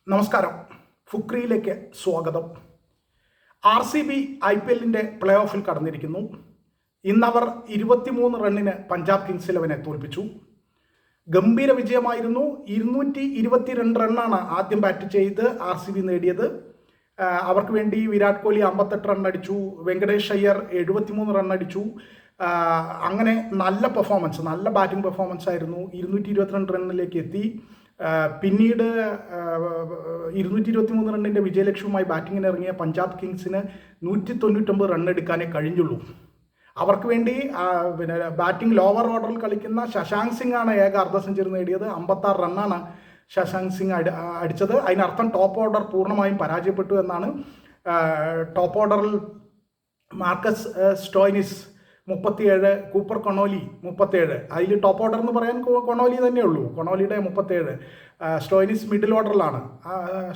നമസ്കാരം. ഫുക്രിയിലേക്ക് സ്വാഗതം. RCB IPLന്റെ play ഓഫിൽ കടന്നിരിക്കുന്നു. ഇന്നവർ 23 റണ്ണിന് പഞ്ചാബ് കിങ്സ് 11 തോൽപ്പിച്ചു. ഗംഭീര വിജയമായിരുന്നു. 222 റണ്ണാണ് ആദ്യം ബാറ്റ് ചെയ്ത് RCB നേടിയത്. അവർക്ക് വേണ്ടി വിരാട് കോഹ്ലി 58 റൺ അടിച്ചു, വെങ്കടേഷ് അയ്യർ 73 റൺ അടിച്ചു. അങ്ങനെ നല്ല പെർഫോമൻസ്, നല്ല ബാറ്റിംഗ് പെർഫോമൻസ് ആയിരുന്നു. 222 റണ്ണിലേക്ക് എത്തി. പിന്നീട് 223 റണ്ണിൻ്റെ വിജയലക്ഷ്യവുമായി ബാറ്റിങ്ങിന് ഇറങ്ങിയ പഞ്ചാബ് കിങ്സിന് 199 റൺ എടുക്കാനേ കഴിഞ്ഞുള്ളൂ. അവർക്ക് വേണ്ടി ബാറ്റിംഗ് ലോവർ ഓർഡറിൽ കളിക്കുന്ന ശശാങ്ക് സിംഗ് ആണ് ഏക അർദ്ധ സെഞ്ചുറി നേടിയത്. 56 റണ്ണാണ് ശശാങ്ക് സിംഗ് അടിച്ചത്. അതിനർത്ഥം ടോപ്പ് ഓർഡർ പൂർണ്ണമായും പരാജയപ്പെട്ടു എന്നാണ്. ടോപ്പ് ഓർഡറിൽ മാർക്കസ് സ്റ്റോയിനിസ് 37, കൂപ്പർ കൊണോലി 37. അതിൽ ടോപ്പ് ഓർഡർ എന്ന് പറയാൻ കൊണോലി തന്നെയുള്ളൂ. കൊണോലിയുടെ 37. Stoinis middle ഓർഡറിലാണ്.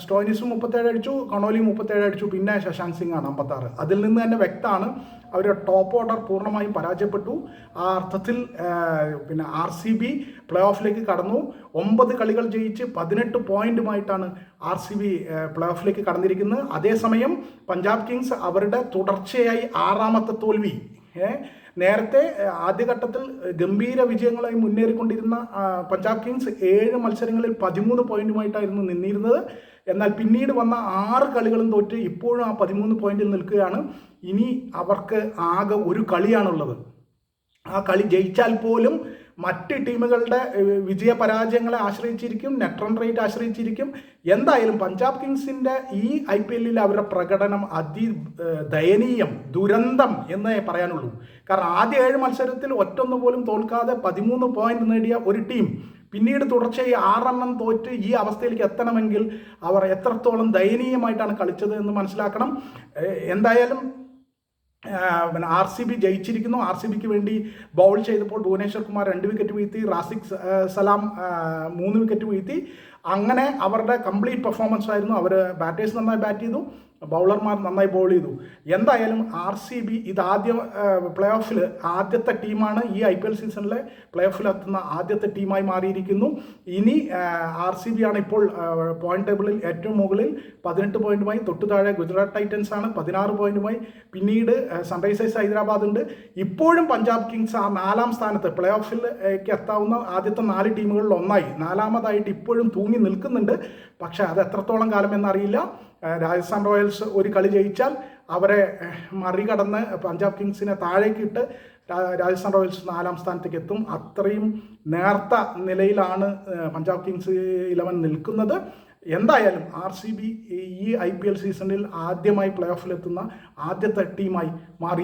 സ്റ്റോയിനിസും 37 അടിച്ചു, കൊണോലിയും 37 അടിച്ചു. പിന്നെ ശശാങ്ക് സിംഗ് ആണ് 56. അതിൽ നിന്ന് തന്നെ വ്യക്തമാണ് അവർ ടോപ്പ് ഓർഡർ പൂർണ്ണമായും പരാജയപ്പെട്ടു. ആ അർത്ഥത്തിൽ RCB പ്ലേ ഓഫിലേക്ക് കടന്നു. 9 കളികൾ ജയിച്ച് 18 പോയിന്റുമായിട്ടാണ് RCB പ്ലേ ഓഫിലേക്ക് കടന്നിരിക്കുന്നത്. അതേസമയം പഞ്ചാബ് കിങ്സ് അവരുടെ തുടർച്ചയായി 6ാമത്തെ തോൽവി. നേരത്തെ ആദ്യഘട്ടത്തിൽ ഗംഭീര വിജയങ്ങളായി മുന്നേറിക്കൊണ്ടിരുന്ന പഞ്ചാബ് കിങ്സ് 7 മത്സരങ്ങളിൽ 13 പോയിന്റുമായിട്ടായിരുന്നു നിന്നിരുന്നത്. എന്നാൽ പിന്നീട് വന്ന 6 കളികളും തോറ്റ് ഇപ്പോഴും ആ 13 പോയിന്റിൽ നിൽക്കുകയാണ്. ഇനി അവർക്ക് ആകെ ഒരു കളിയാണുള്ളത്. ആ കളി ജയിച്ചാൽ പോലും മറ്റ് ടീമുകളുടെ വിജയപരാജയങ്ങളെ ആശ്രയിച്ചിരിക്കും, നെറ്റ് റൺ റേറ്റ് ആശ്രയിച്ചിരിക്കും. എന്തായാലും പഞ്ചാബ് കിങ്സിൻ്റെ ഈ IPL അവരുടെ പ്രകടനം ദയനീയം, ദുരന്തം എന്നേ പറയാനുള്ളൂ. കാരണം ആദ്യ 7 മത്സരത്തിൽ ഒറ്റൊന്നു പോലും തോൽക്കാതെ 13 പോയിന്റ് നേടിയ ഒരു ടീം പിന്നീട് തുടർച്ചയായി 6 എണ്ണം തോറ്റ് ഈ അവസ്ഥയിലേക്ക് എത്തണമെങ്കിൽ അവർ എത്രത്തോളം ദയനീയമായിട്ടാണ് കളിച്ചത് എന്ന് മനസ്സിലാക്കണം. എന്തായാലും RCB ജയിച്ചിരിക്കുന്നു. RCBക്ക് വേണ്ടി ബൗൾ ചെയ്തപ്പോൾ ഭുവനേശ്വർ കുമാർ 2 വിക്കറ്റ് വീഴ്ത്തി, റാസിഖ് സലാം 3 വിക്കറ്റ് വീഴ്ത്തി. അങ്ങനെ അവരുടെ കംപ്ലീറ്റ് പെർഫോമൻസ് ആയിരുന്നു. അവർ ബാറ്റേഴ്സ് നന്നായി ബാറ്റ് ചെയ്തു, ബൗളർമാർ നന്നായി ബോൾ ചെയ്തു. എന്തായാലും RCB ഇതാദ്യം പ്ലേ ഓഫിൽ ആദ്യത്തെ ടീമാണ്. ഈ IPL സീസണിലെ പ്ലേ ഓഫിലെത്തുന്ന ആദ്യത്തെ ടീമായി മാറിയിരിക്കുന്നു. ഇനി RCB ആണ് ഇപ്പോൾ പോയിന്റ് ടേബിളിൽ ഏറ്റവും മുകളിൽ 18 പോയിന്റുമായി. തൊട്ടു താഴെ ഗുജറാത്ത് ടൈറ്റൻസ് ആണ് 16 പോയിന്റുമായി. പിന്നീട് സൺറൈസേഴ്സ് ഹൈദരാബാദ് ഉണ്ട്. ഇപ്പോഴും പഞ്ചാബ് കിങ്സ് ആ 4ാം സ്ഥാനത്ത്, പ്ലേ ഓഫിലേക്ക് എത്താവുന്ന ആദ്യത്തെ 4 ടീമുകളിൽ ഒന്നായി 4ാമതായിട്ട് ഇപ്പോഴും തൂങ്ങി നിൽക്കുന്നുണ്ട്. പക്ഷേ അത് എത്രത്തോളം കാലം എന്നറിയില്ല. രാജസ്ഥാൻ റോയൽസ് ഒരു കളി ജയിച്ചാൽ അവരെ മറികടന്ന് പഞ്ചാബ് കിങ്സിനെ താഴേക്കിട്ട് രാജസ്ഥാൻ റോയൽസ് 4ാം സ്ഥാനത്തേക്ക് എത്തും. അത്രയും നേർത്ത നിലയിലാണ് പഞ്ചാബ് കിങ്സ് 11 നിൽക്കുന്നത്. എന്തായാലും RCB ഈ IPL സീസണിൽ ആദ്യമായി പ്ലേ ഓഫിലെത്തുന്ന ആദ്യത്തെ ടീമായി മാറി.